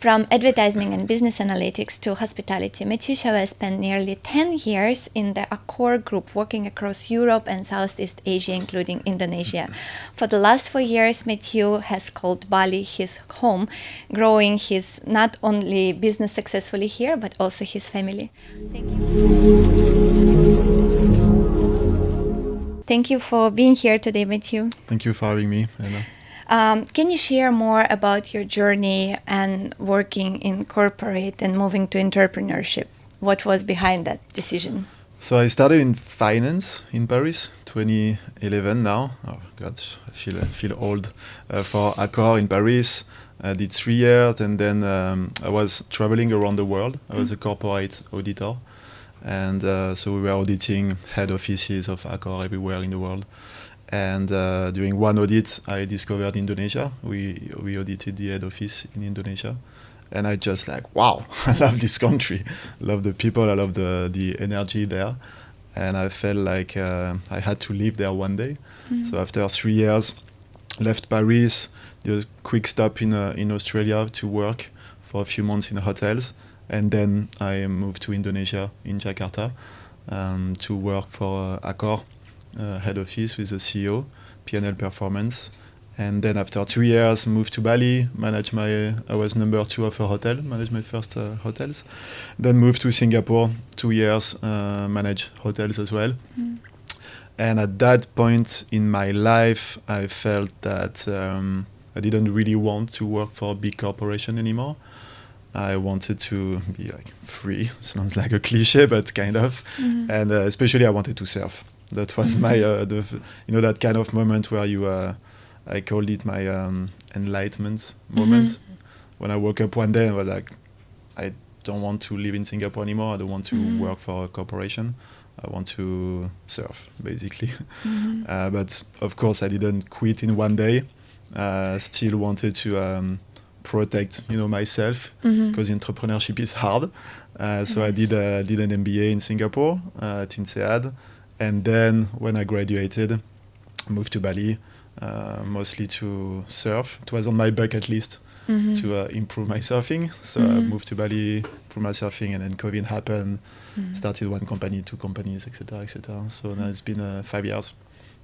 From advertising and business analytics to hospitality, Matthieu Chauveau spent nearly 10 years in the Accor group, working across Europe and Southeast Asia, including Indonesia. For the last 4 years, Matthieu has called Bali his home, growing his not only business successfully here, but also his family. Thank you. Thank you for being here today, Matthieu. Thank you for having me, Anna. Can you share more about your journey and working in corporate and moving to entrepreneurship? What was behind that decision? So I started in finance in Paris, 2011 now. Oh gosh, I feel old. For Accor in Paris, I did 3 years, and then I was traveling around the world. I was a corporate auditor, and so we were auditing head offices of Accor everywhere in the world. And during one audit, I discovered Indonesia. We audited the head office in Indonesia. And I just like, wow, I love this country. I love the people. I love the energy there. And I felt like I had to live there one day. So after 3 years, left Paris, did a quick stop in Australia to work for a few months in hotels. And then I moved to Indonesia, in Jakarta, to work for Accor. Head office with the CEO, P&L performance, and then after 2 years moved to Bali, I was number 2 of a hotel, managed my first hotels, then moved to Singapore, 2 years, managed hotels as well. And at that point in my life, I felt that I didn't really want to work for a big corporation anymore. I wanted to be like free. Sounds like a cliche, but kind of. And especially I wanted to surf. That was my, that kind of moment where I called it my enlightenment moment. When I woke up one day and was like, I don't want to live in Singapore anymore. I don't want to work for a corporation. I want to surf, basically. But of course, I didn't quit in one day. Still wanted to protect, myself, because entrepreneurship is hard. So I did an MBA in Singapore at INSEAD. And then when I graduated, moved to Bali, mostly to surf. It was on my bucket list to improve my surfing. So I moved to Bali, improved my surfing, and then COVID happened. Started one company, 2 companies, etc., etc. So now it's been 5 years.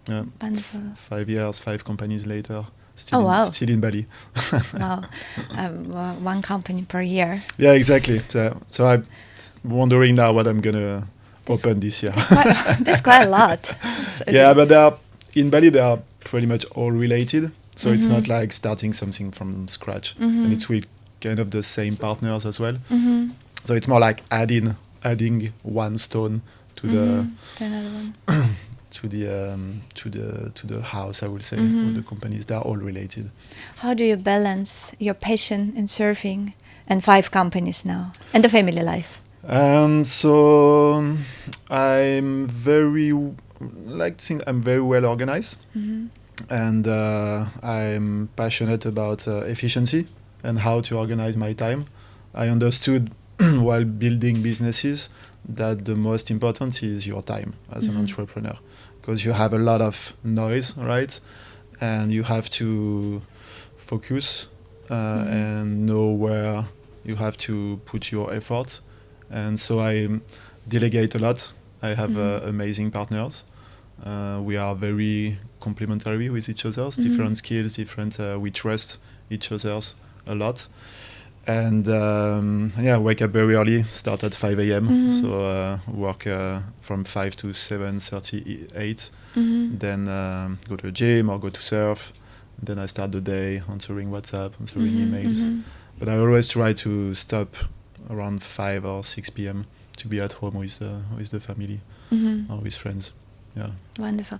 Wonderful. 5 years, 5 companies later. Still in Bali. Wow. One company per year. Yeah, exactly. So I'm wondering now what I'm going to open this year. That's quite a lot. So yeah, but in Bali, they are pretty much all related. So it's not like starting something from scratch. And it's with kind of the same partners as well. So it's more like adding one stone to the to another one. to the house, I would say. All the companies, they are all related. How do you balance your passion in surfing and 5 companies now and the family life? So I'm very well organized, and I'm passionate about efficiency and how to organize my time. I understood while building businesses that the most important is your time as an entrepreneur, because you have a lot of noise, right? And you have to focus and know where you have to put your efforts. And so I delegate a lot. I have amazing partners. We are very complementary with each other, different skills, we trust each other a lot. And wake up very early, start at 5 a.m. So work from 5 to 7:38. Then go to the gym or go to surf. Then I start the day answering WhatsApp, answering emails. But I always try to stop around 5 or 6 p.m. to be at home with the family or with friends. Yeah. Wonderful.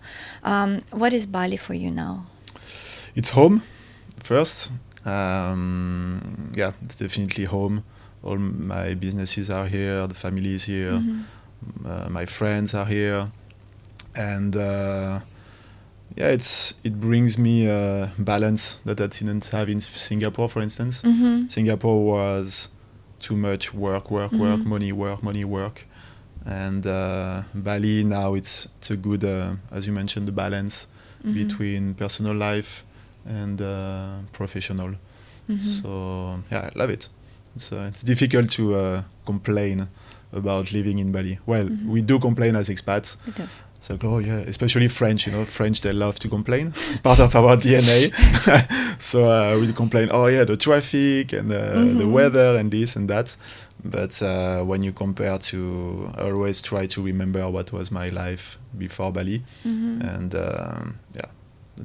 What is Bali for you now? It's home first. It's definitely home. All my businesses are here. The family is here. My friends are here, and it brings me balance that I didn't have in Singapore, for instance. Singapore was too much work, money, work. And Bali now it's a good, as you mentioned, the balance between personal life and professional. So I love it. It's difficult to complain about living in Bali. Well, we do complain as expats. We do. It's like, oh yeah, especially French, French, they love to complain. It's part of our DNA. So we complain, oh yeah, the traffic and the weather and this and that. But when you compare to, I always try to remember what was my life before Bali. And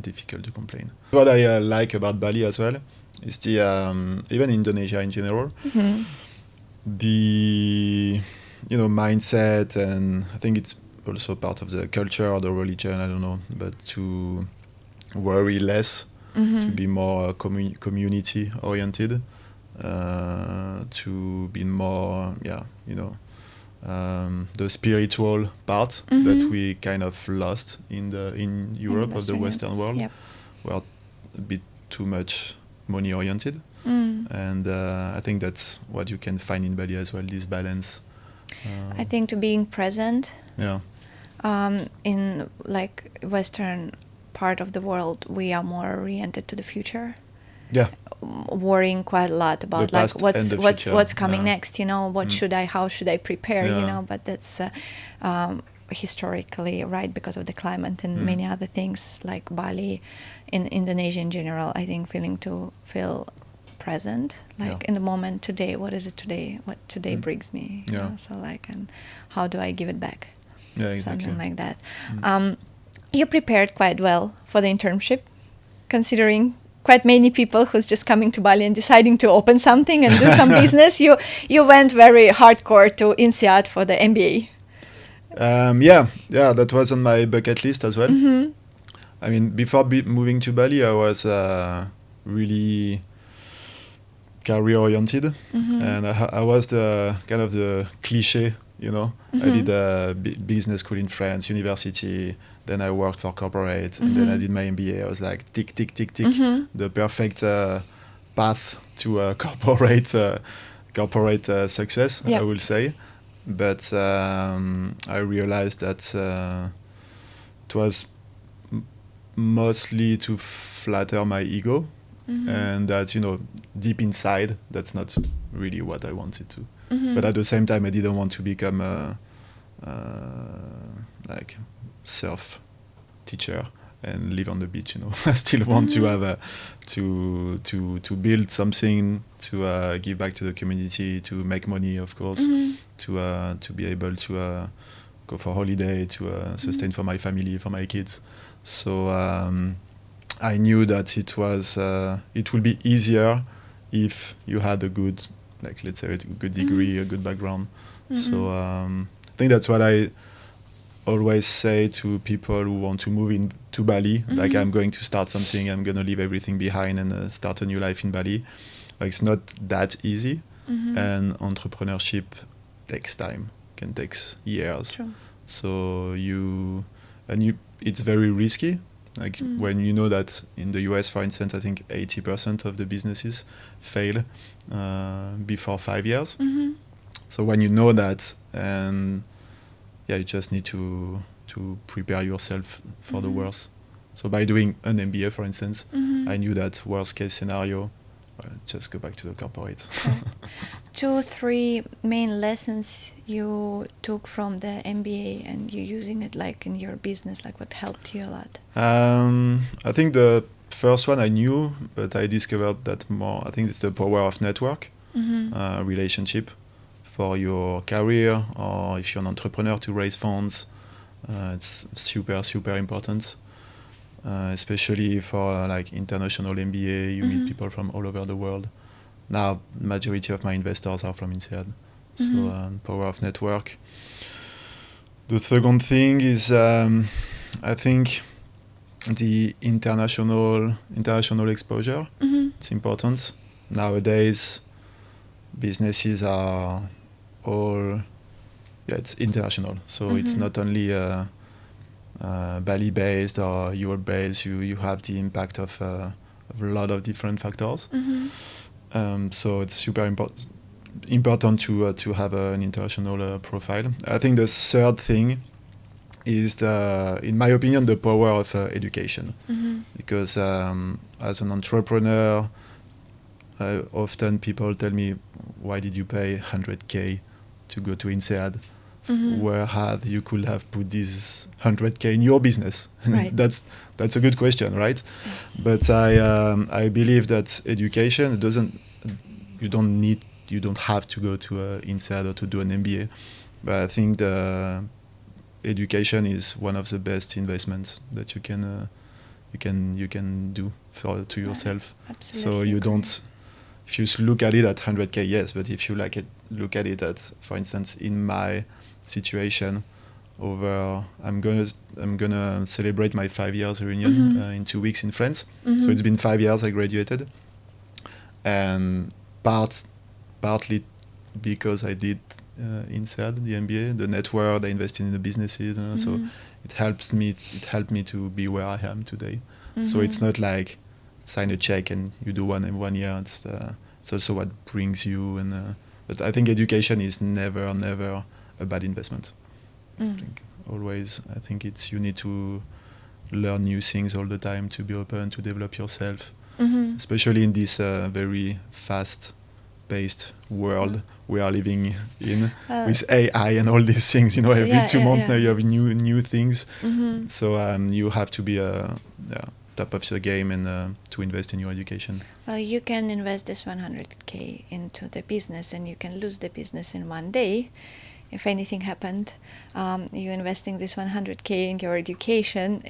difficult to complain. What I like about Bali as well is the, even Indonesia in general, the, mindset, and I think it's also part of the culture or the religion, I don't know, but to worry less, to be more community oriented, to be more, the spiritual part that we kind of lost in Europe, of the Western world. Yep. We're a bit too much money oriented, and I think that's what you can find in Bali as well, this balance. I think to being present. Yeah. In like Western part of the world, we are more oriented to the future. Yeah. Worrying quite a lot about The like past and the future. what's coming Yeah. next. How should I prepare? Yeah. But that's historically right because of the climate and many other things like Bali, in Indonesia in general. I think feel present, like in the moment today. What is it today? What today brings me? So like, and how do I give it back? Yeah, exactly. Something like that. You prepared quite well for the internship, considering quite many people who's just coming to Bali and deciding to open something and do some business. You went very hardcore to INSEAD for the MBA. That was on my bucket list as well. I mean, before moving to Bali, I was really career oriented, and I was the kind of the cliche. I did a business school in France, university. Then I worked for corporate, and then I did my MBA. I was like, tick, tick, tick, tick, the perfect path to corporate success, I will say. But I realized that it was mostly to flatter my ego, and that deep inside, that's not really what I wanted to. But at the same time, I didn't want to become a like surf teacher and live on the beach. I still want to have to build something, to give back to the community, to make money, of course, to be able to go for holiday, to sustain for my family, for my kids. So I knew that it would be easier if you had a good, like, let's say, a good degree, a good background. So I think that's what I always say to people who want to move to Bali. Like, I'm going to start something, I'm going to leave everything behind and start a new life in Bali. Like, it's not that easy. And entrepreneurship takes time, can take years. True. So it's very risky. Like when you know that in the US, for instance, I think 80% of the businesses fail before 5 years. So when you know that, and you just need to prepare yourself for the worst. So by doing an MBA, for instance, I knew that worst case scenario, just go back to the corporate. Okay. 2, 3 main lessons you took from the MBA and you using it like in your business, like what helped you a lot? I think the first one I knew, but I discovered that more. I think it's the power of network, relationship for your career, or if you're an entrepreneur, to raise funds. It's super, super important, especially for like international MBA. You meet people from all over the world. Now, majority of my investors are from INSEAD. So power of network. The second thing is, I think, the international exposure. It's important. Nowadays, businesses are all, it's international. So it's not only Bali-based or Europe-based. You have the impact of a lot of different factors. So it's super important to have an international profile. I think the third thing is, in my opinion, the power of education. Because as an entrepreneur, often people tell me, why did you pay 100K to go to INSEAD? Where you could have put this 100K in your business? Right. That's a good question, right? But I believe that education you don't have to go to INSEAD or to do an MBA. But I think the education is one of the best investments that you can do to yourself. Absolutely. So you don't. If you look at it at 100K, yes, but if you look at it at, for instance, in my situation, I'm gonna celebrate my 5 years reunion in 2 weeks in France. So it's been 5 years I graduated, and partly because I did INSEAD, the MBA, the network, I invested in the businesses, so it helped me to be where I am today. So it's not like sign a check and you do one in 1 year. It's also what brings you, but I think education is never a bad investment. I think you need to learn new things all the time, to be open, to develop yourself, especially in this very fast-paced world we are living in, with AI and all these things. Every 2 months now you have new things. So you have to be top of the game and to invest in your education. Well, you can invest this 100K into the business, and you can lose the business in 1 day. If anything happened, you're investing this 100K in your education.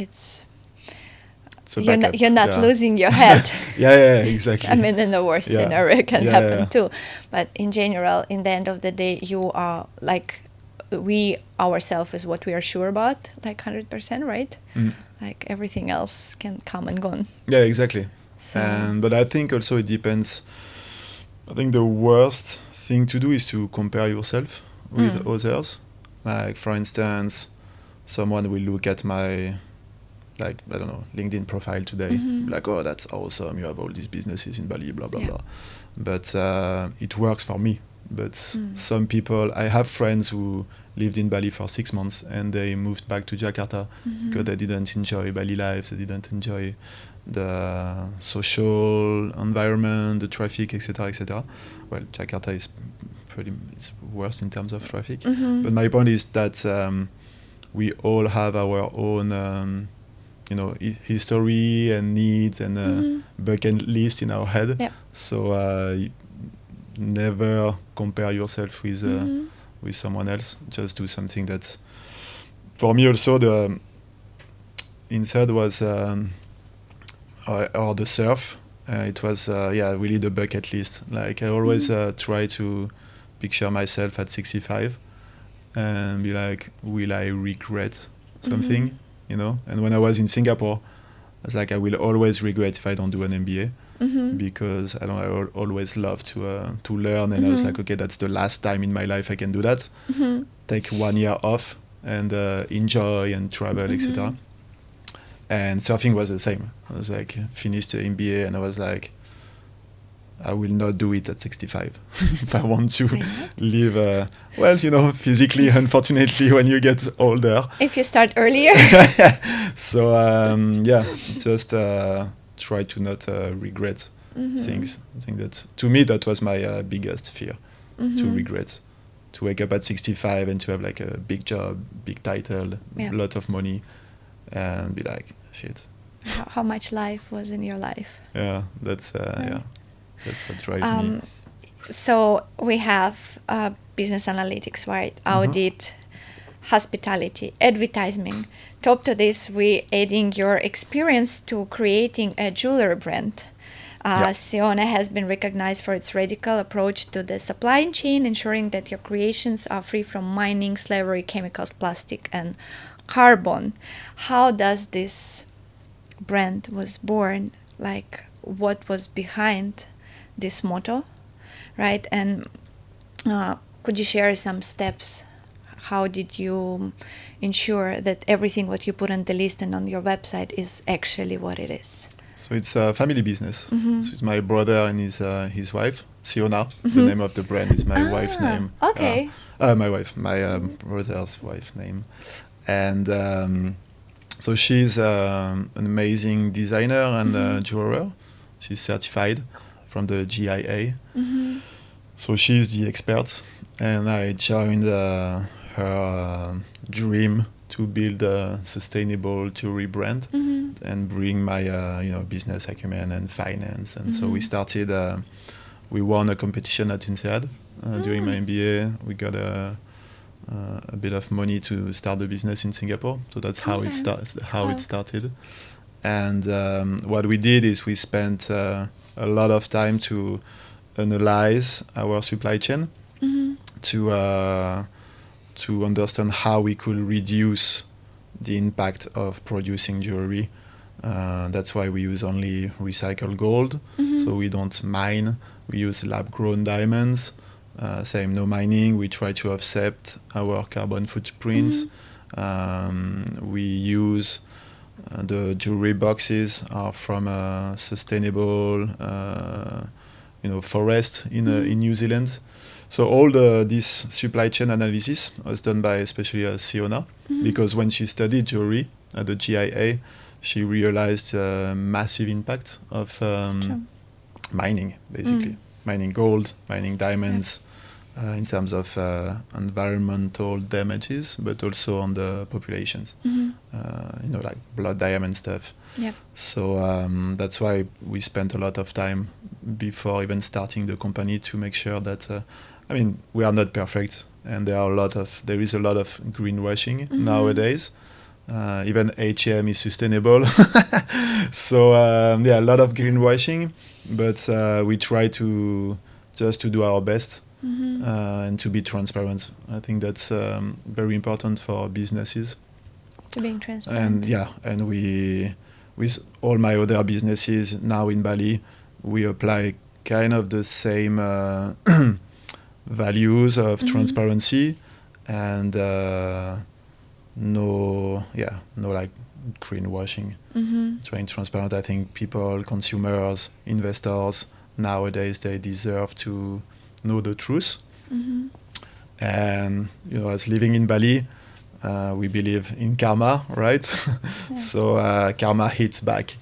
You're not losing your head. Yeah, exactly. I mean, in the worst scenario, it can happen too. But in general, in the end of the day, you are like, we ourselves is what we are sure about, like 100%, right? Like everything else can come and gone. Yeah, exactly. So. But I think also it depends. I think the worst thing to do is to compare yourself with others. Like, for instance, someone will look at my, I don't know, LinkedIn profile today, like, oh, that's awesome, you have all these businesses in Bali, blah, blah, blah. But it works for me. But some people, I have friends who lived in Bali for 6 months and they moved back to Jakarta because they didn't enjoy Bali life, they didn't enjoy the social environment, the traffic, etc., etc. Well, Jakarta is it's worse in terms of traffic. But my point is that we all have our own history and needs and bucket list in our head. So never compare yourself with someone else. Just do something that, for me also, the INSEAD was or the surf. It was really the bucket list. Like, I always try to picture myself at 65 and be like, will I regret something? And when I was in Singapore, I was like, I will always regret if I don't do an MBA. Because I always love to learn, and I was like, okay, that's the last time in my life I can do that. Take 1 year off and enjoy and travel, etc. And surfing was the same. I was like, finished the MBA, and I was like, I will not do it at 65 if I want to live physically, unfortunately, when you get older. If you start earlier. So just try to not regret things. I think that, to me, that was my biggest fear, to regret, to wake up at 65 and to have like a big job, big title, lot of money, and be like, shit. How much life was in your life? Yeah, that's what drives me. So we have business analytics, right? Audit, hospitality, advertising. Top to this, we adding your experience to creating a jewelry brand. Sione has been recognized for its radical approach to the supply chain, ensuring that your creations are free from mining, slavery, chemicals, plastic, and carbon. How does this brand was born? Like, what was behind this motto, right? And could you share some steps? How did you ensure that everything what you put on the list and on your website is actually what it is? So it's a family business. So it's my brother and his wife, Siona. The name of the brand is my wife's name. Okay. My brother's wife's name. And so she's an amazing designer and jeweler. She's certified from the GIA. So she's the expert, and I joined her dream to build a sustainable jewelry brand and bring my business acumen and finance. And so we started. We won a competition at INSEAD during my MBA. We got a bit of money to start the business in Singapore. So that's how it started. And what we did is we spent a lot of time to analyze our supply chain to understand how we could reduce the impact of producing jewelry. That's why we use only recycled gold. So we don't mine. We use lab-grown diamonds. Same, no mining. We try to offset our carbon footprints. We use the jewelry boxes are from a sustainable, forest in New Zealand. So all this supply chain analysis was done by especially Siona, because when she studied jewelry at the GIA, she realized massive impact of mining, basically. Mining gold, mining diamonds, in terms of environmental damages, but also on the populations, like blood diamond stuff. Yep. So that's why we spent a lot of time before even starting the company to make sure that, we are not perfect, and there is a lot of greenwashing nowadays. Even H&M is sustainable. So a lot of greenwashing, but we try to do our best and to be transparent. I think that's very important for businesses. To being transparent. And we, with all my other businesses now in Bali, we apply kind of the same values of transparency and no like greenwashing. Trying transparent. I think people, consumers, investors nowadays, they deserve to know the truth. And as living in Bali, we believe in karma, right? So karma hits back.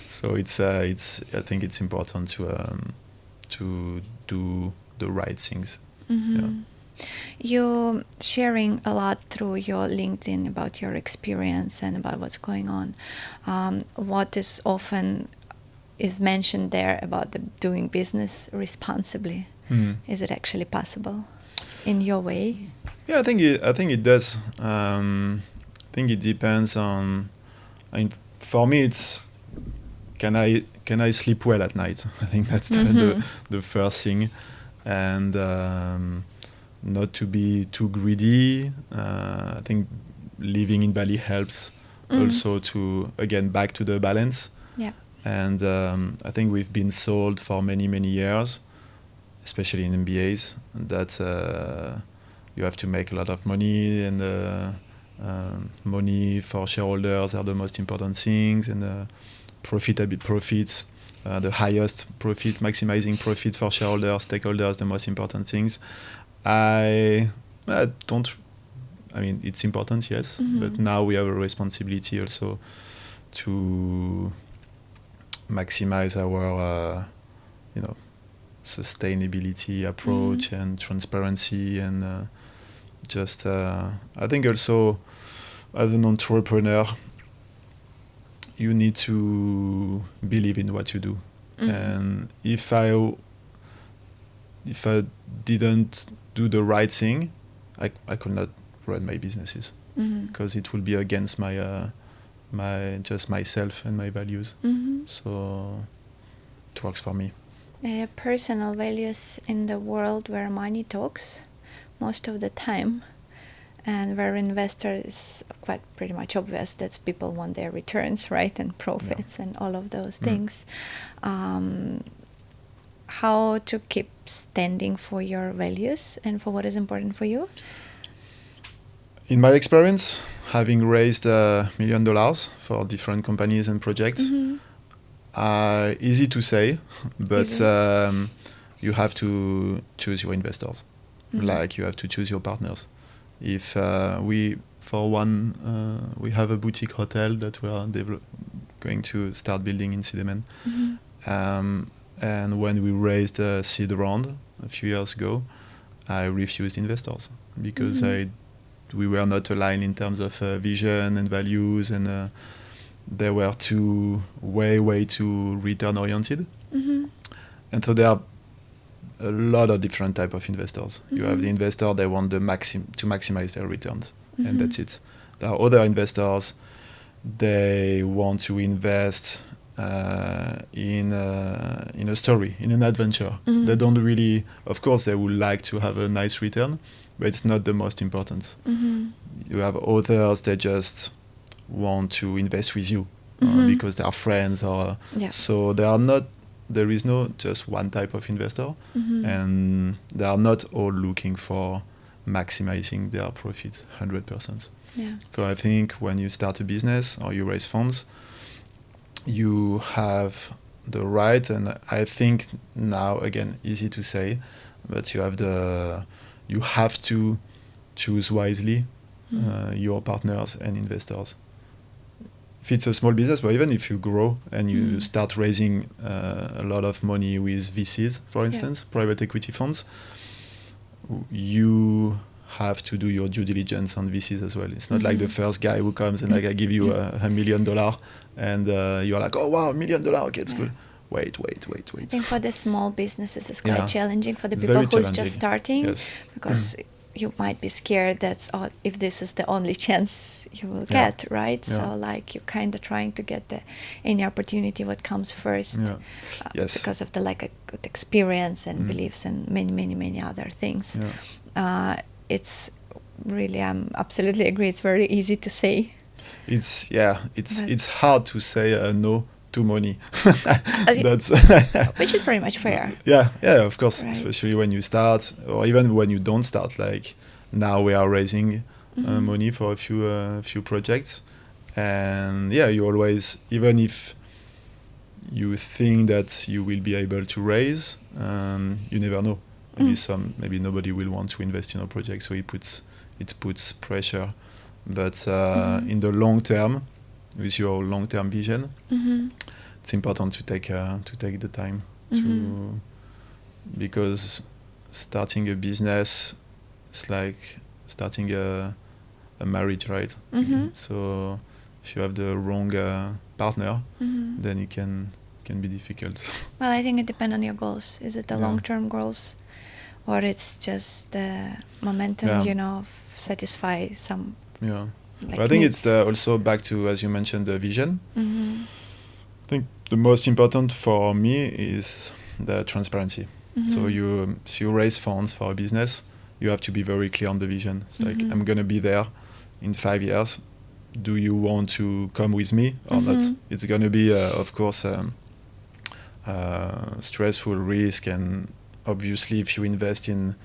So I think it's important to do the right things. You're sharing a lot through your LinkedIn about your experience and about what's going on. What is often mentioned there about doing business responsibly. Is it actually possible in your way? Yeah, I think it does. I think it depends on. For me, it's can I sleep well at night? I think that's the first thing, and not to be too greedy. I think living in Bali helps also to, again, back to the balance. Yeah. And I think we've been sold for many, many years, especially in MBAs, that you have to make a lot of money, and money for shareholders are the most important things, and profits, the highest profit, maximizing profit for shareholders, stakeholders, the most important things. I don't. It's important, yes, but now we have a responsibility also to maximize our, sustainability approach and transparency, and I think also as an entrepreneur, you need to believe in what you do. And if I didn't do the right thing, I could not run my businesses, because it will be against my myself and my values. So it works for me. Personal values in the world where money talks most of the time, and where investors is quite pretty much obvious that people want their returns, right, and profits and all of those things. How to keep standing for your values and for what is important for you? In my experience, having raised $1 million for different companies and projects, easy to say, but you have to choose your investors. Like, you have to choose your partners. If we have a boutique hotel that we are going to start building in Sidemen, and when we raised a seed round, a few years ago, I refused investors because we were not aligned in terms of vision and values, and they were way too return oriented. And so there are a lot of different type of investors. You have the investor, they want to maximize their returns, and that's it. There are other investors, they want to invest in a story, in an adventure. They don't really, of course, they would like to have a nice return, but it's not the most important. You have others, they just want to invest with you because they are friends, or so there is no just one type of investor, and they are not all looking for maximizing their profit 100%. So I think when you start a business or you raise funds, you have the right, and I think now, again, easy to say, but you have to choose wisely your partners and investors. If it's a small business, but even if you grow and you start raising a lot of money with VCs, for instance, private equity funds, you have to do your due diligence on VCs as well. It's not like the first guy who comes and like, I give you $1 million, and you're like, oh wow, $1 million, okay, it's cool. Wait. I think for the small businesses it's quite challenging, for the It's people very who's just starting, yes. because you might be scared that if this is the only chance you will get, right? So like you're kind of trying to get any opportunity what comes first, because of the like a good experience and beliefs and many other things. It's really, absolutely agree. It's very easy to say. It's hard to say no to money. That's which is pretty much fair. Yeah, of course, right. Especially when you start, or even when you don't start. Like now we are raising money for a few projects, and you always, even if you think that you will be able to raise, you never know. Maybe nobody will want to invest in a project, so it puts pressure. But in the long term, with your long-term vision, it's important to take the time because starting a business is like starting a marriage, right? So if you have the wrong partner, then it can be difficult. Well, I think it depends on your goals. Is it the long-term goals, or it's just the momentum, satisfy some. Like I think it's also back to, as you mentioned, the vision. I think the most important for me is the transparency. So you raise funds for a business, you have to be very clear on the vision. It's like, I'm going to be there in 5 years. Do you want to come with me or not? It's going to be, of course, stressful, risk, and obviously if you invest in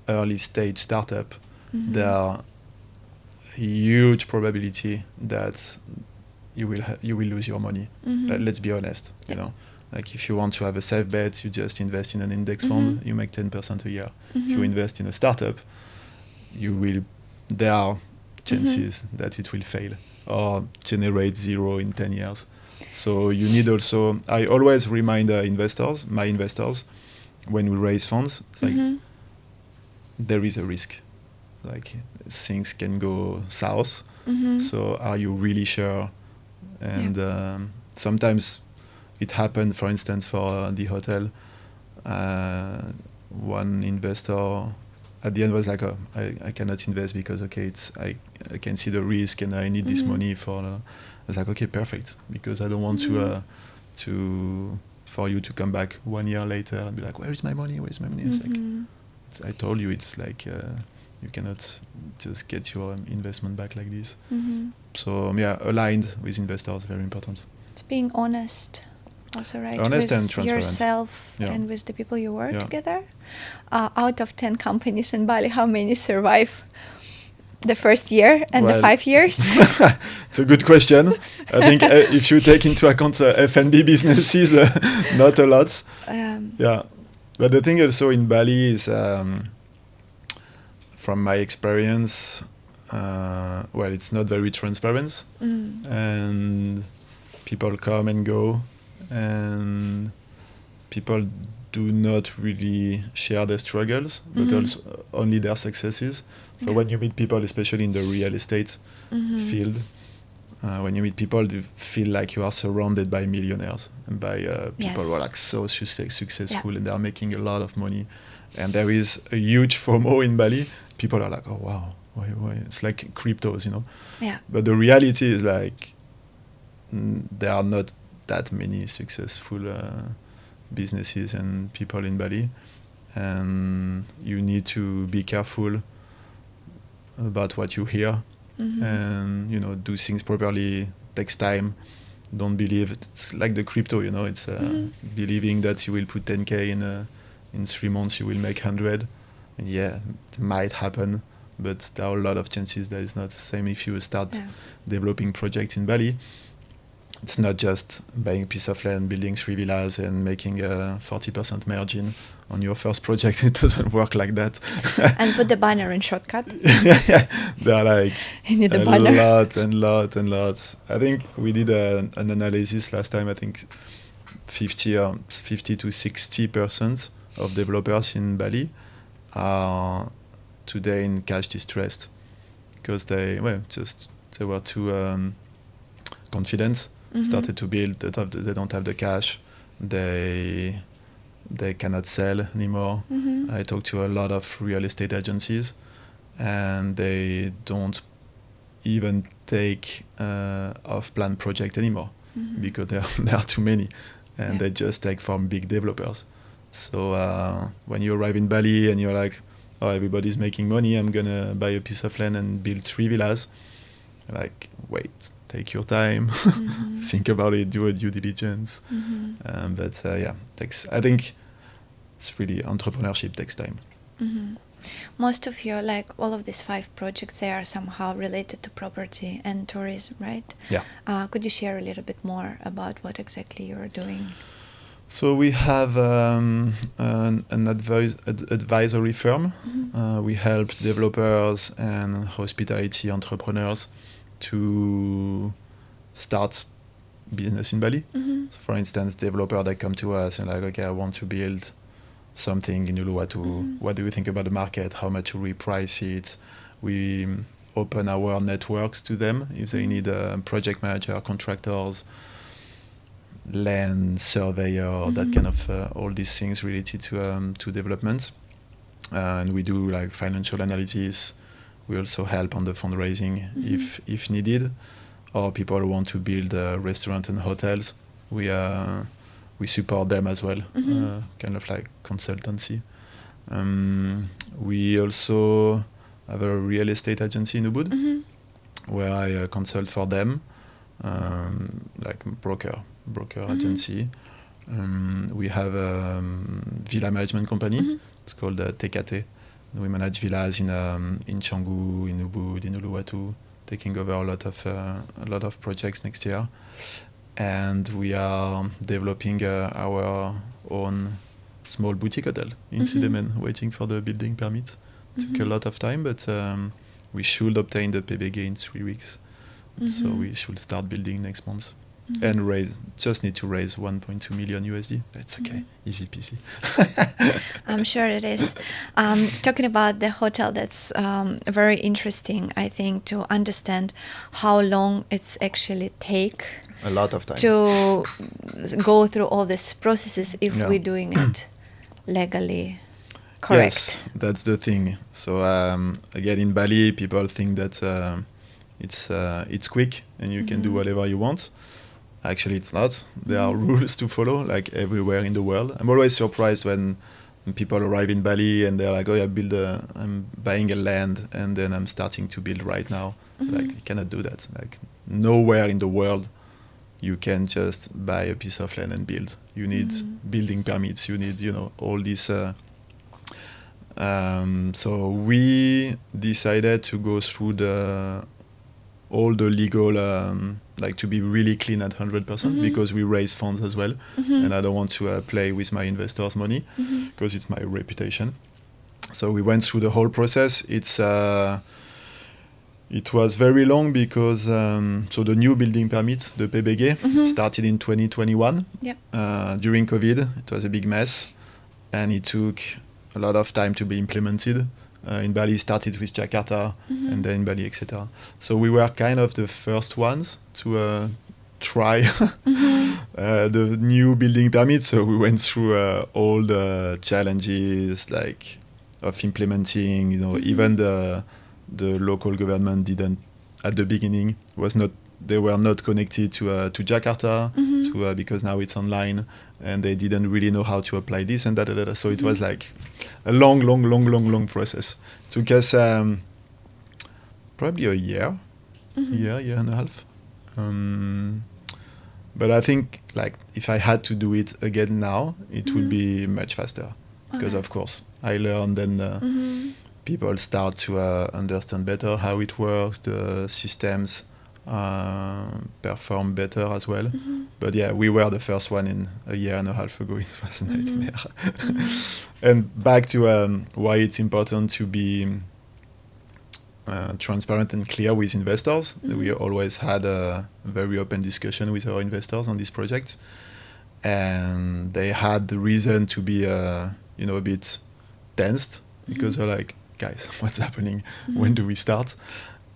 early stage startup, there are huge probability that you will lose your money. Let's be honest. Like if you want to have a safe bet, you just invest in an index fund, you make 10% a year. If you invest in a startup, there are chances that it will fail or generate zero in 10 years. So you need also, I always remind my investors, when we raise funds, it's like there is a risk. Like things can go south. So are you really sure? And sometimes it happened, for instance, for the hotel. One investor at the end was like, oh, I cannot invest because I can see the risk and I need this money for. I was like, okay, perfect, because I don't want for you to come back 1 year later and be like, where is my money? It's like, I told you, it's like you cannot just get your investment back like this. So aligned with investors, very important. It's being honest also, right? Honest with and transparent. Yourself and with the people you work together. Out of 10 companies in Bali, how many survive the first year and the 5 years? It's a good question. I think if you take into account F&B businesses, not a lot. But the thing also in Bali is, from my experience, it's not very transparent, and people come and go, and people do not really share their struggles, but also only their successes. So when you meet people, especially in the real estate field, when you meet people, you feel like you are surrounded by millionaires and by people who are like so successful and they are making a lot of money. And there is a huge FOMO in Bali. People are like, oh wow, why? It's like cryptos, you know. Yeah. But the reality is like there are not that many successful businesses and people in Bali, and you need to be careful about what you hear, and do things properly. Takes time. Don't believe it's like the crypto, it's believing that you will put 10k in 3 months you will make 100, and it might happen, but there are a lot of chances that it's not the same. If you start developing projects in Bali, it's not just buying a piece of land, building 3 villas and making a 40% margin on your first project. It doesn't work like that. And put the banner in shortcut. There are like you need a banner. lot and lots. I think we did an analysis last time. I think 50 to 60% of developers in Bali are today in cash distressed because they were too confident. Started to build, they don't have the cash, they cannot sell anymore. I talked to a lot of real estate agencies and they don't even take off-plan project anymore because there are too many, and they just take from big developers. So when you arrive in Bali and you're like, oh, everybody's making money, I'm gonna buy a piece of land and build 3 villas, like, wait, take your time, think about it, do a due diligence. I think it's really entrepreneurship takes time. Most of your, like all of these 5 projects, they are somehow related to property and tourism, right? Yeah. Could you share a little bit more about what exactly you're doing? So we have an advisory firm. We help developers and hospitality entrepreneurs to start business in Bali. So for instance, developer that come to us and like, okay, I want to build something in Uluwatu. What do you think about the market? How much will we price it? We open our networks to them if they need a project manager, contractors, land surveyor, that kind of all these things related to development. And we do like financial analysis. We also help on the fundraising if needed, or people who want to build restaurants and hotels. We support them as well, kind of like consultancy. We also have a real estate agency in Ubud, where I consult for them, like broker agency. We have a villa management company. It's called TKT. We manage villas in Chauveau, in Ubud, in Uluwatu, taking over a lot of projects next year. And we are developing our own small boutique hotel in Sidemen, waiting for the building permit. Took a lot of time, but we should obtain the PBG in 3 weeks. So we should start building next month. And just need to raise 1.2 million USD. That's okay, easy peasy. I'm sure it is. Talking about the hotel, that's very interesting, I think, to understand how long it's actually take. A lot of time. To go through all these processes if we're doing it legally correct. Yes, that's the thing. So again, in Bali, people think that it's quick and you can do whatever you want. Actually, it's not. There are rules to follow, like everywhere in the world. I'm always surprised when people arrive in Bali and they're like, "Oh, I'm buying a land and then I'm starting to build right now." Like, you cannot do that. Like, nowhere in the world you can just buy a piece of land and build. You need building permits. You need, all these. So we decided to go through all the legal, like to be really clean at 100% because we raise funds as well, and I don't want to play with my investors' money because it's my reputation. So we went through the whole process. It was very long because so the new building permit, the PBG, started in 2021. Yep. During COVID, it was a big mess. and it took a lot of time to be implemented. In Bali, started with Jakarta, and then in Bali, etc. So we were kind of the first ones to try the new building permit. So we went through all the challenges like of implementing. Even the local government didn't at the beginning they were not connected to Jakarta because now it's online, and they didn't really know how to apply this and that. So it was like a long process. It took us probably a year and a half. But I think like if I had to do it again now, it would be much faster because of course I learned and people start to understand better how it works, the systems perform better as well. But yeah, we were the first one in a year and a half ago. It was a nightmare. And back to why it's important to be transparent and clear with investors. We always had a very open discussion with our investors on this project, and they had the reason to be a bit tensed because they're like, guys, what's happening? When do we start?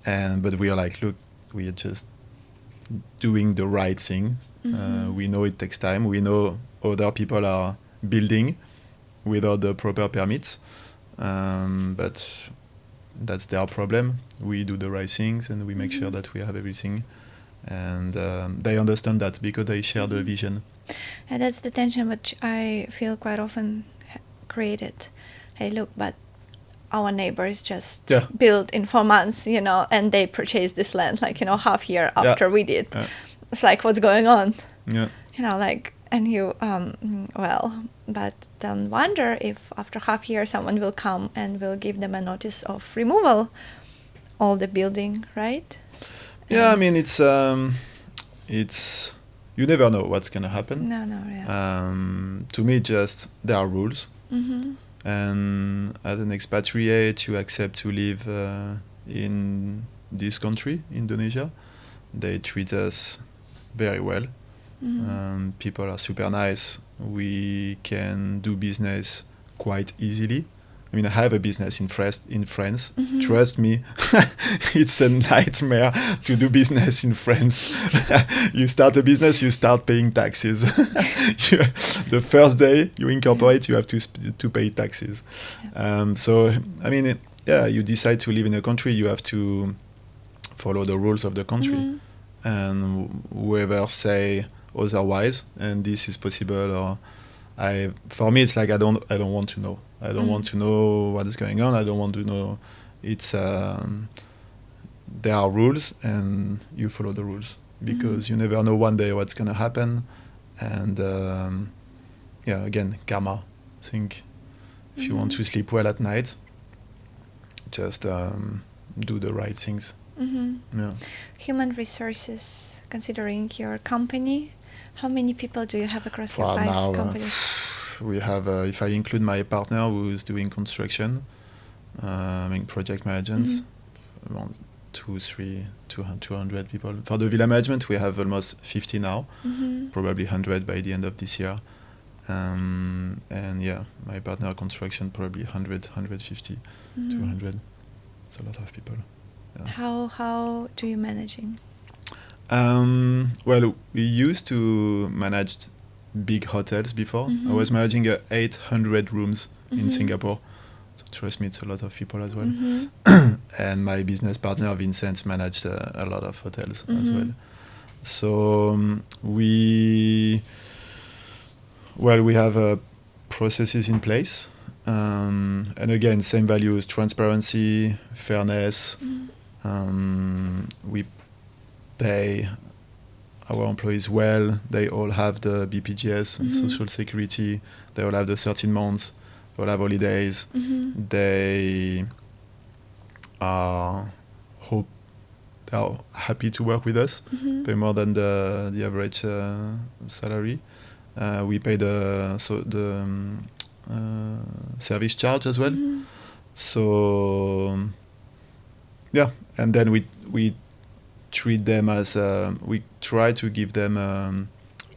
But we are like, look, we are just doing the right thing. We know it takes time. We know other people are building without the proper permits, but that's their problem. We do the right things and we make sure that we have everything, and they understand that because they share the vision. And that's the tension which I feel quite often created. Hey, look, but our neighbors just built in 4 months, and they purchased this land half year after we did. It's like, what's going on? And you but then wonder if after half year someone will come and will give them a notice of removal all the building, right? I mean it's you never know what's gonna happen. To me, just there are rules. And as an expatriate, you accept to live in this country, Indonesia. They treat us very well. People are super nice. We can do business quite easily. I mean, I have a business in France. Trust me, it's a nightmare to do business in France. You start a business, you start paying taxes. The first day you incorporate, you have to pay taxes. So, I mean, you decide to live in a country, you have to follow the rules of the country. And whoever say otherwise, and this is possible, or for me, it's like I don't want to know. I don't want to know what is going on. I don't want to know. It's there are rules, and you follow the rules because you never know one day what's gonna happen. And again, karma. I think if you want to sleep well at night, just do the right things. Human resources. Considering your company, how many people do you have across your 5 companies? We have, if I include my partner who's doing construction, project management, around 200 people. For the villa management, we have almost 50 now, probably 100 by the end of this year. And my partner construction, probably 100, 150, 200. It's a lot of people. How do you managing? Well, we used to manage big hotels before. I was managing 800 rooms in Singapore. So trust me, it's a lot of people as well. And my business partner, Vincent, managed a lot of hotels as well. So we have processes in place. And again, same values, transparency, fairness. We pay our employees well. They all have the BPJS and social security. They all have the 13 months. They all have holidays. They are happy to work with us. Pay more than the average salary. We pay the service charge as well. So and then we treat them as we try to give them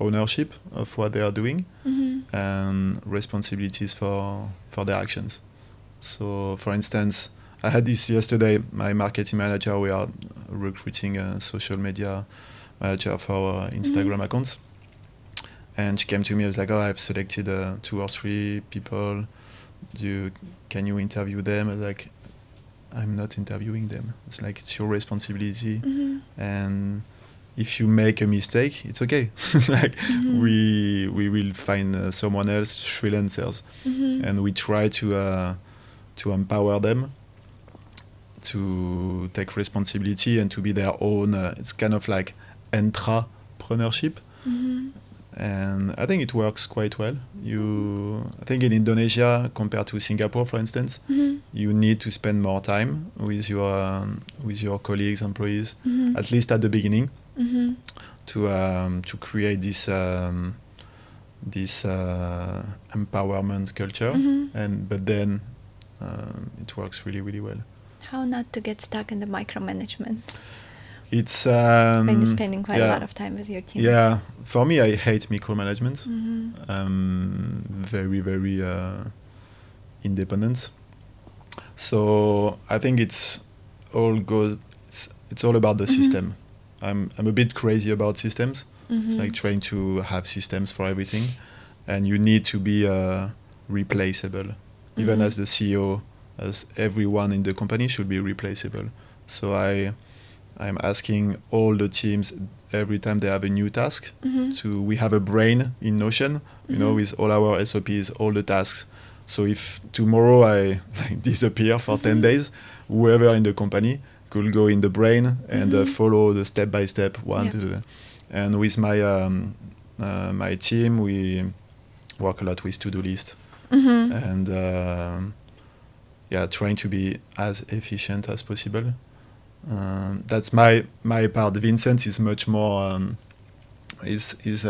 ownership of what they are doing and responsibilities for their actions. So, for instance, I had this yesterday. My marketing manager, we are recruiting a social media manager for our Instagram accounts. And she came to me, I was like, oh, I've selected 2 or 3 people. Can you interview them? I was like, I'm not interviewing them. It's like, it's your responsibility. And if you make a mistake, it's okay. Like, we will find someone else, freelancers. And we try to empower them to take responsibility and to be their own. It's kind of like intrapreneurship. And I think it works quite well. I think in Indonesia, compared to Singapore, for instance, you need to spend more time with your colleagues, employees, at least at the beginning, to create this empowerment culture. But then it works really, really well. How not to get stuck in the micromanagement? It's when you're spending quite a lot of time with your team. Yeah, for me, I hate micromanagement. Very, very independent. So I think it's all about the system. I'm a bit crazy about systems. It's like trying to have systems for everything, and you need to be replaceable. Even as the CEO, as everyone in the company should be replaceable. So I'm asking all the teams every time they have a new task we have a brain in Notion, with all our SOPs, all the tasks. So if tomorrow I disappear for 10 days, whoever in the company could go in the brain and follow the step-by-step one. And with my team, we work a lot with to-do list and trying to be as efficient as possible. That's my part. Vincent is much more is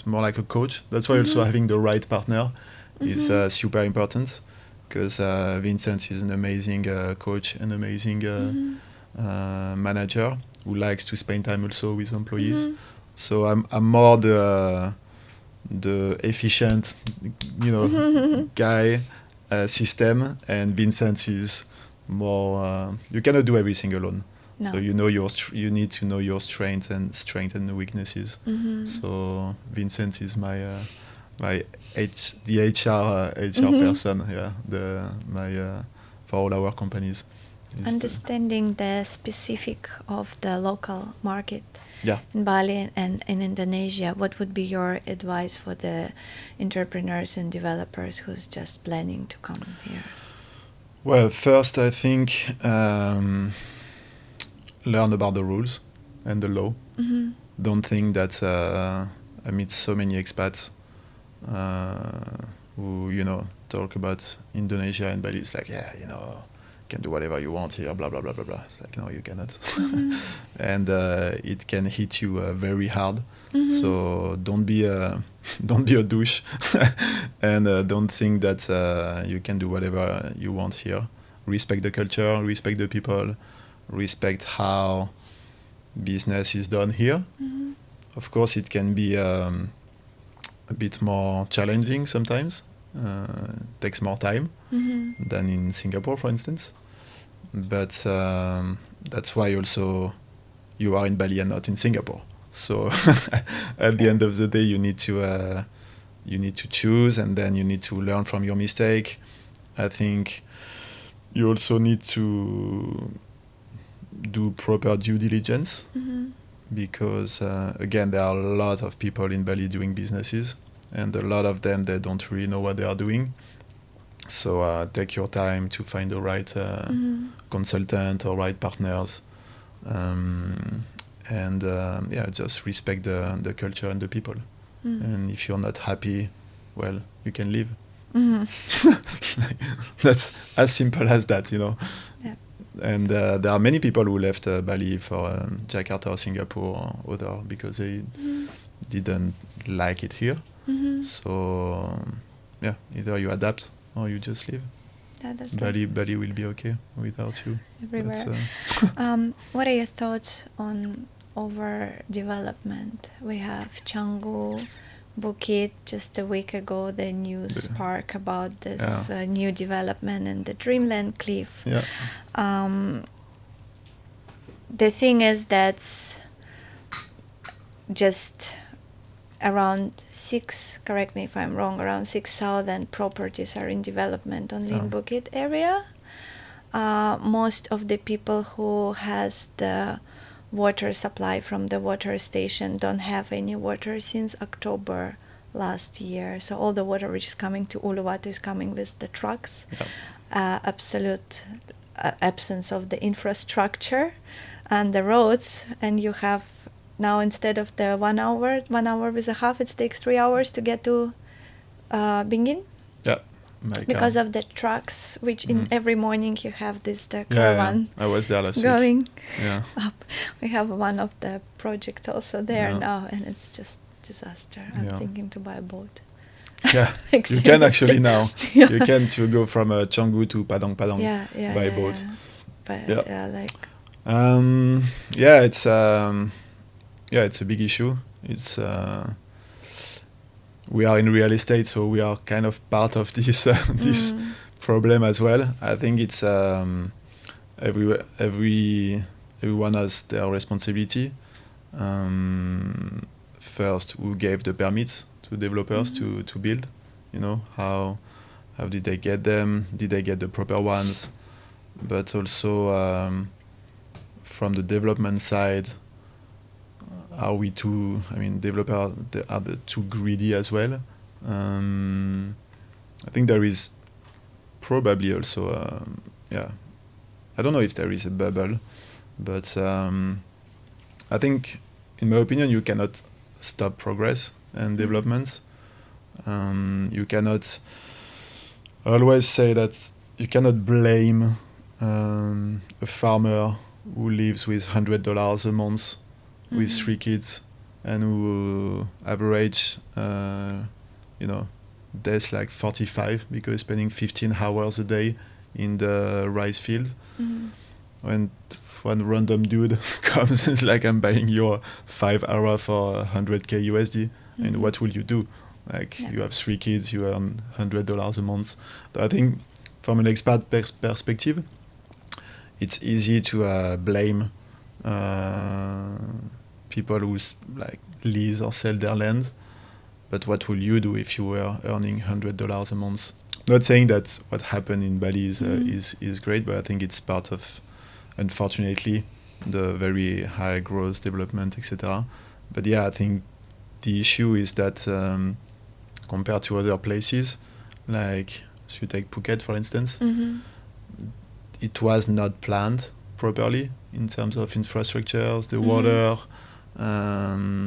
more like a coach. That's why also having the right partner is super important, because Vincent is an amazing coach, an amazing manager who likes to spend time also with employees. So I'm more the efficient guy system, and Vincent is more you cannot do everything alone. No. So you need to know your strengths and weaknesses. So Vincent is the HR person, for all our companies. Understanding the specific of the local market in Bali and in Indonesia, what would be your advice for the entrepreneurs and developers who's just planning to come here? Well, first I think learn about the rules and the law. Don't think that I meet so many expats who talk about Indonesia and Bali. It's like, you can do whatever you want here, blah blah blah blah blah. It's like, no, you cannot. And it can hit you very hard. So don't be a douche and don't think that you can do whatever you want here. Respect the culture, respect the people, respect how business is done here. Of course, it can be a bit more challenging sometimes. Takes more time than in Singapore, for instance. But that's why also you are in Bali and not in Singapore. So at the end of the day, you need to choose, and then you need to learn from your mistake. I think you also need to do proper due diligence, because again, there are a lot of people in Bali doing businesses, and a lot of them, they don't really know what they are doing. So take your time to find the right consultant or right partners. And just respect the culture and the people. And if you're not happy, well, you can leave. That's as simple as that, Yeah. And there are many people who left Bali for Jakarta or Singapore or other because they didn't like it here. So either you adapt or you just leave. Bali will be okay without you. Everywhere. What are your thoughts on overdevelopment. We have Chauveau, Bukit. Just a week ago, the news spark about this new development in the Dreamland Cliff. Yeah. The thing is that's just around correct me if I'm wrong, around 6,000 properties are in development only in Bukit area. Most of the people who has the water supply from the water station don't have any water since October last year. So all the water which is coming to Uluwatu is coming with the trucks. Absolute absence of the infrastructure and the roads, and you have now instead of the 1 hour with a half, it takes 3 hours to get to Bingin. Yeah. Because of the trucks, which in every morning you have the caravan. I was there last going week. up. We have one of the projects also there now, and it's just disaster. I'm thinking to buy a boat. Yeah, you can actually now. You can to go from Canggu to Padang by boat. But it's a big issue. It's we are in real estate, so we are kind of part of this this problem as well. I think it's everyone has their responsibility. First, who gave the permits to developers to build? You know, how did they get them? Did they get the proper ones? But also from the development side, are we too? I mean, developers are too greedy as well. I think there is probably also I don't know if there is a bubble, but I think, in my opinion, you cannot stop progress and development. You cannot always say that you cannot blame a farmer who lives with $100 a month with 3 kids and who average days like 45 because spending 15 hours a day in the rice field. When one random dude comes and is like, I'm buying your 5 hours for 100k USD, and what will you do? Like, you have 3 kids, you earn $100 a month. So I think from an expat perspective, it's easy to blame people who lease or sell their land. But what will you do if you were earning $100 a month? Not saying that what happened in Bali is great, but I think it's part of, unfortunately, the very high growth development, etc. But yeah, I think the issue is that compared to other places, like if you take Phuket, for instance, it was not planned properly in terms of infrastructures, the water.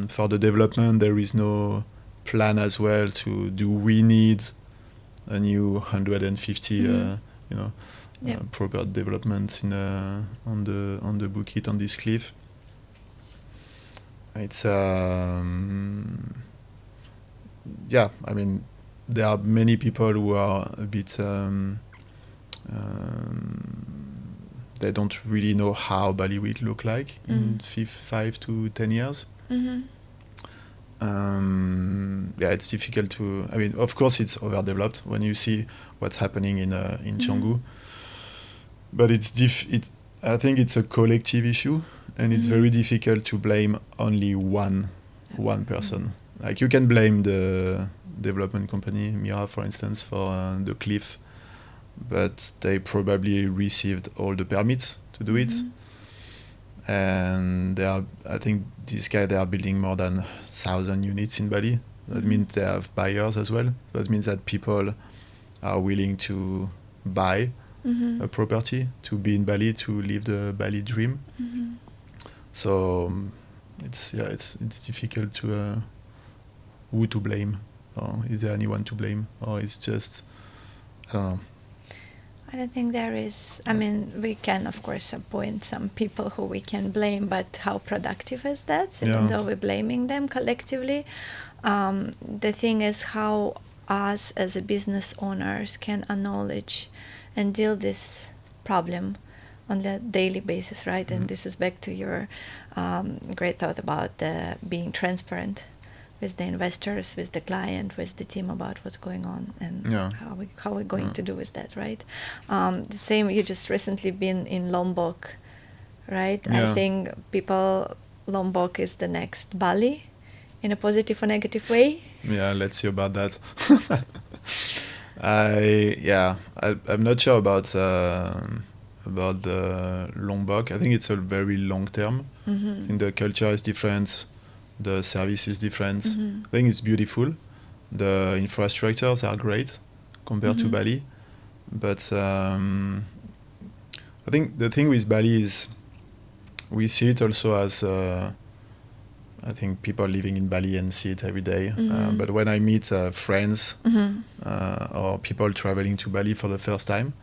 For the development, there is no plan as well to do we need a new 150 proper development on the Bukit, on this cliff. It's I mean, there are many people who are a bit they don't really know how Bali will look like in 5 to 10 years. It's difficult to. I mean, of course, it's overdeveloped when you see what's happening in Canggu, but I think it's a collective issue, and it's very difficult to blame only one person. Like, you can blame the development company, Mira, for instance, for the cliff, but they probably received all the permits to do it. And I think they are building more than 1,000 units in Bali. That means they have buyers as well. That means that people are willing to buy a property to be in Bali, to live the Bali dream. So it's difficult to who to blame, or is there anyone to blame, or it's just, I don't know. I don't think there is. I mean, we can, of course, appoint some people who we can blame, but how productive is that? Even though we're blaming them collectively, the thing is how us as a business owners can acknowledge and deal this problem on the daily basis, right? And this is back to your great thought about being transparent with the investors, with the client, with the team about what's going on and how we're going to do with that, right? The same, you just recently been in Lombok, right? I think Lombok is the next Bali in a positive or negative way. Yeah, let's see about that. I'm not sure about the Lombok. I think it's a very long term. I think the culture is different, the service is different. I think it's beautiful. The infrastructures are great compared to Bali, but I think the thing with Bali is we see it also as I think people living in Bali and see it every day. But when I meet friends or people traveling to Bali for the first time,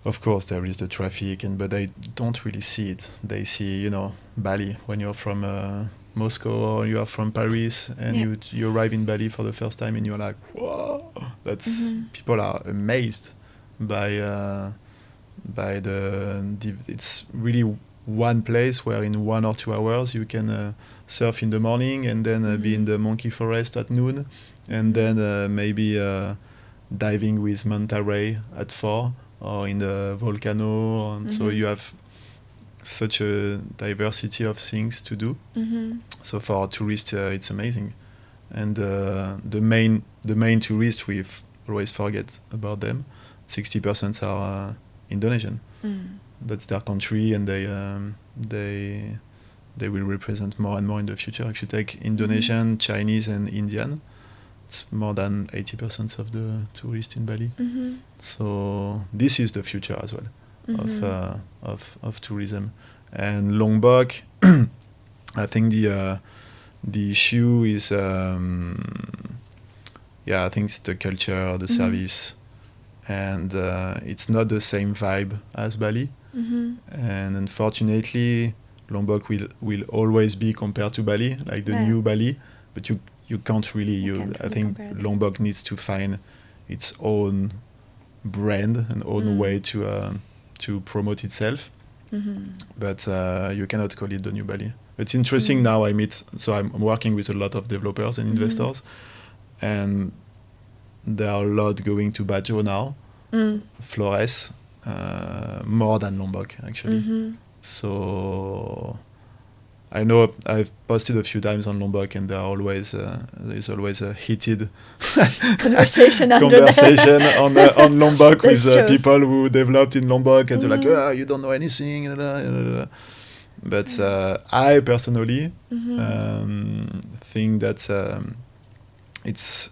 of course there is the traffic, but they don't really see it. They see, Bali when you're from Moscow or you are from Paris and you arrive in Bali for the first time and you're like, whoa, that's people are amazed by it's really one place where in 1 or 2 hours you can surf in the morning and then be in the monkey forest at noon and then maybe diving with manta ray at 4 or in the volcano. And so you have such a diversity of things to do. So for tourists it's amazing. And the main tourists, we always forget about them. 60% are Indonesian. That's their country, and they will represent more and more in the future. If you take Indonesian, Chinese, and Indian, it's more than 80% of the tourists in Bali. So this is the future as well of tourism. And Lombok, I think the issue is I think it's the culture, the service, and it's not the same vibe as Bali. And unfortunately, Lombok will always be compared to Bali, like the new Bali, but you can't really. I think Lombok needs to find its own brand and own way to promote itself. But you cannot call it the new Bali. It's interesting now. I'm working with a lot of developers and investors, and there are a lot going to Bajo now, Flores, more than Lombok actually. So I know I've posted a few times on Lombok, and there's always a heated conversation on Lombok with true. people who developed in Lombok, and they're like, you don't know anything. But I personally think that it's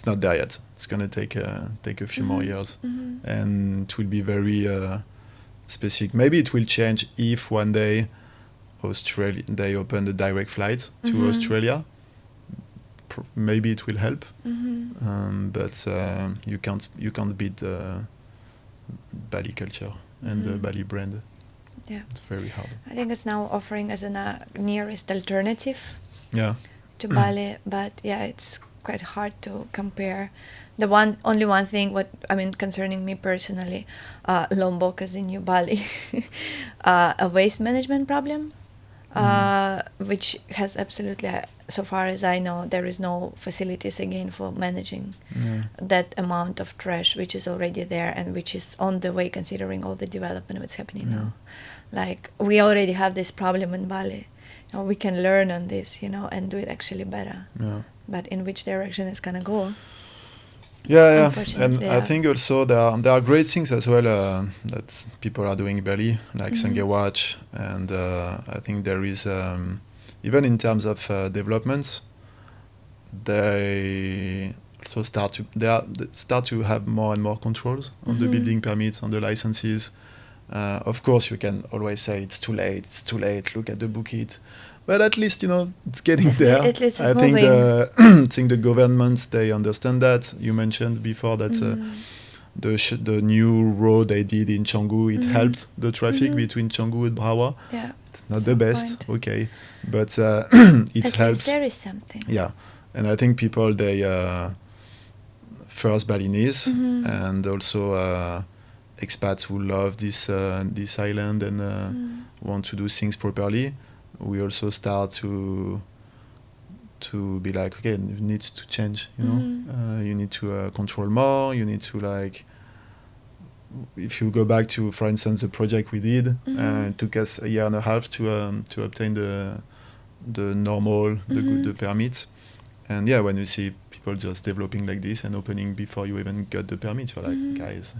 not there yet. It's gonna take a few more years, and it will be very specific. Maybe it will change if one day they open the direct flight to Australia. Maybe it will help, but you can't beat the Bali culture and the Bali brand. Yeah, it's very hard. I think it's now offering as a nearest alternative to Bali, but it's quite hard to compare. Only one thing concerning me personally, Lombok as in New Bali, a waste management problem, which has absolutely, so far as I know, there is no facilities again for managing that amount of trash which is already there and which is on the way, considering all the development what's happening now. Like, we already have this problem in Bali. We can learn on this, and do it actually better. But in which direction it's gonna go? And I think also there are great things as well that people are doing in Bali, like Sangye Watch, and I think there is even in terms of developments, they also start to have more and more controls on the building permits, on the licenses. Of course, you can always say it's too late. Look at the bookie. But at least, it's getting there. At least it's I think the governments, they understand that. You mentioned before that the new road they did in Canggu, it helped the traffic between Canggu and Brawa. Yeah, it's not the best, okay, but it at helps. At least there is something. Yeah, and I think people, they first Balinese and also expats who love this island and want to do things properly, we also start to be like, okay, it needs to change. You need to control more. You need to like. If you go back to, for instance, the project we did, it took us a year and a half to obtain the normal, the permit. And yeah, when you see people just developing like this and opening before you even got the permit, you're like, guys,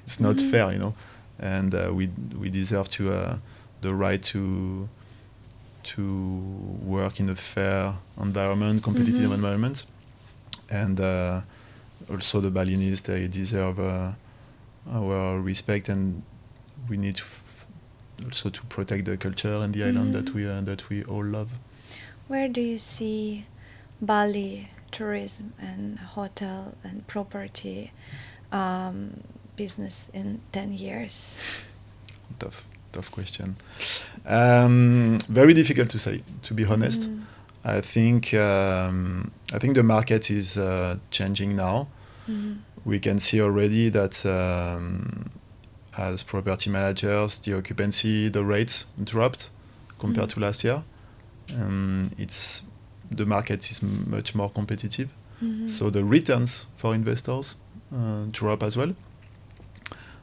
it's not fair, And we deserve to the right to work in a fair environment, competitive environment, and also the Balinese, they deserve our respect, and we need to also to protect the culture and the island that we all love. Where do you see Bali tourism and hotel and property business in 10 years? Tough question. Very difficult to say, to be honest. I think the market is changing now. We can see already that as property managers, the occupancy, the rates dropped compared to last year. The market is much more competitive, so the returns for investors drop as well.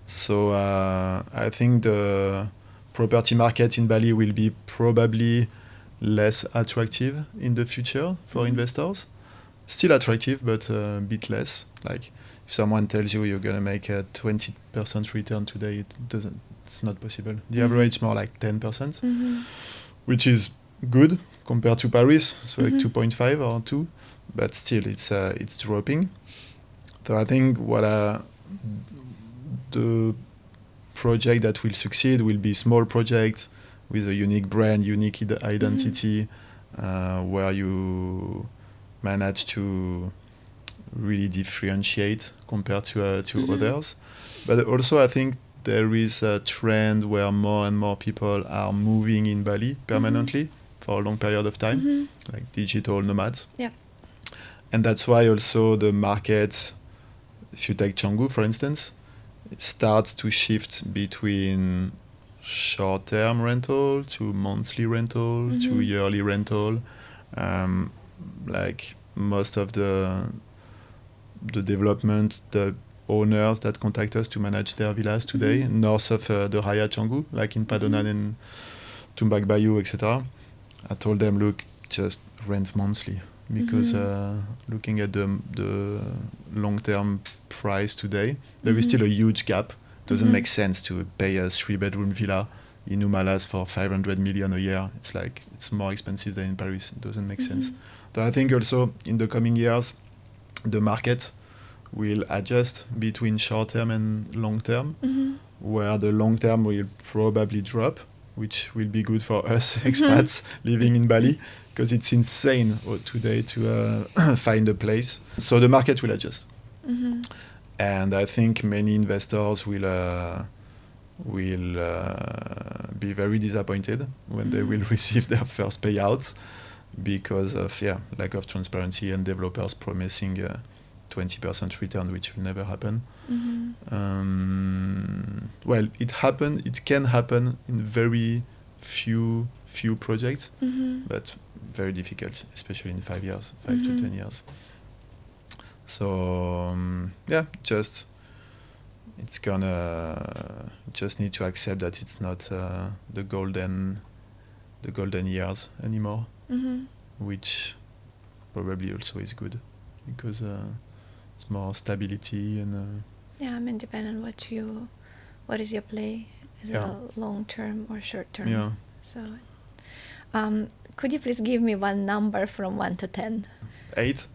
So I think the property market in Bali will be probably less attractive in the future for investors. Still attractive, but a bit less. Like if someone tells you you're gonna make a 20% return today, it's not possible. The average more like 10%, which is good compared to Paris, so like 2.5 or 2, but still it's dropping. So I think the project that will succeed will be small projects with a unique brand, unique identity, where you manage to really differentiate compared to others. But also I think there is a trend where more and more people are moving in Bali permanently for a long period of time, like digital nomads. Yeah. And that's why also the market, if you take Chauveau for instance, it starts to shift between short-term rental to monthly rental to yearly rental. Like most of the development, the owners that contact us to manage their villas today north of the Raya Chauveau, like in Padonan and Tumbak Bayou, etc. I told them, look, just rent monthly, because looking at the long-term price today, there is still a huge gap. It doesn't make sense to pay a 3-bedroom villa in Umalas for 500 million a year. It's like, it's more expensive than in Paris. It doesn't make sense. But I think also in the coming years, the market will adjust between short-term and long-term, where the long-term will probably drop, which will be good for us expats living in Bali, because it's insane today to find a place. So the market will adjust. And I think many investors will be very disappointed when they will receive their first payouts, because of lack of transparency and developers promising 20% return, which will never happen. Well, it can happen in very few projects, but very difficult, especially in 5 years, 5 to 10 years. So just need to accept that it's not the golden years anymore, which probably also is good, because it's more stability and I mean, depending on what is your play, is it a long term or short term? So could you please give me one number from 1 to 10? 8.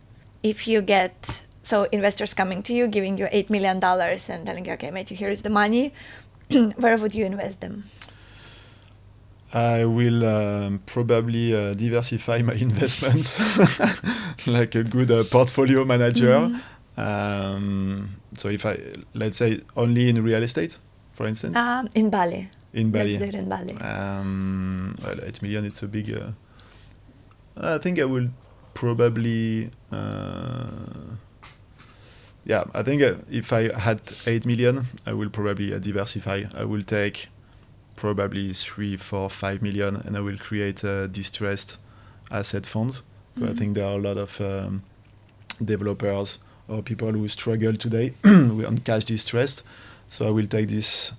If you get investors coming to you, giving you $8 million and telling you, okay, Matthieu, here is the money, where would you invest them? I will probably diversify my investments like a good portfolio manager. So if let's say only in real estate, for instance? In Bali. In Bali. Let's do it in Bali. Well, 8 million, it's a big... I think I will probably yeah, I think if I had 8 million, I will probably diversify. I will take probably 3, 4, 5 million, and I will create a distressed asset fund. I think there are a lot of developers or people who struggle today on cash distressed. So I will take this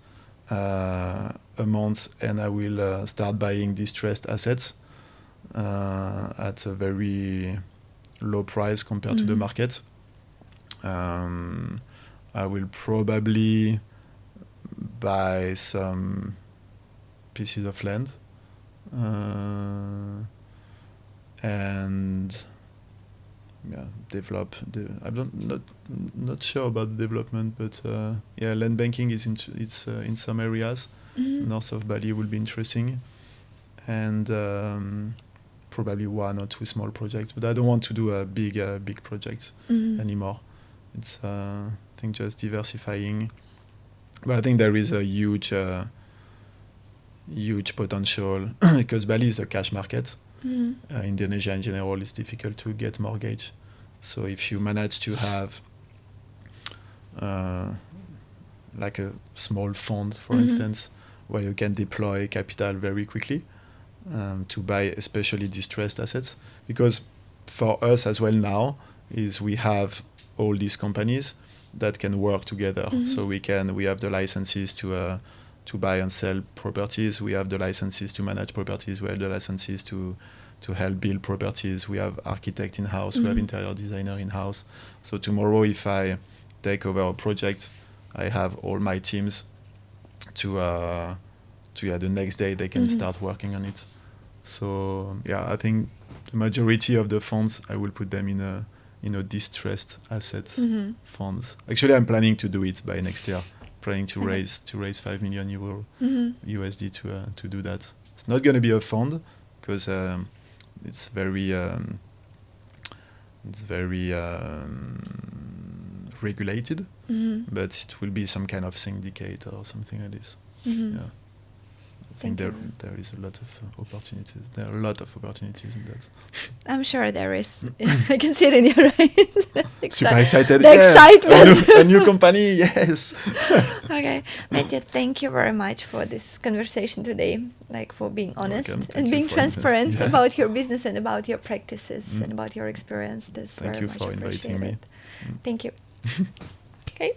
amount and I will start buying distressed assets at a very low price compared to the market. I will probably buy some pieces of land and develop. I'm not sure about the development, but land banking is in some areas. North of Bali will be interesting, and probably 1 or 2 small projects. But I don't want to do a big projects anymore. It's I think just diversifying. But I think there is a huge potential because Bali is a cash market. Indonesia in general is difficult to get mortgage. So if you manage to have like a small fund, for instance, where you can deploy capital very quickly to buy especially distressed assets, because for us as well now is we have all these companies that can work together. So we have the licenses to buy and sell properties. We have the licenses to manage properties. We have the licenses to help build properties. We have architect in-house. We have interior designer in-house. So tomorrow, if I take over a project, I have all my teams to the next day they can start working on it. So I think the majority of the funds I will put them in a distressed assets funds. Actually, I'm planning to do it by next year. Planning to raise 5 million euro USD to do that. It's not going to be a fund because it's very regulated, but it will be some kind of syndicate or something like this. I think there is a lot of opportunities. There are a lot of opportunities in that. I'm sure there is. I can see it in your eyes. Super excited. The excitement. A new company, yes. Okay. Matthieu, thank you very much for this conversation today, like for being honest and being transparent about your business and about your practices and about your experience. This Thank very you much for inviting me. Thank you. Okay.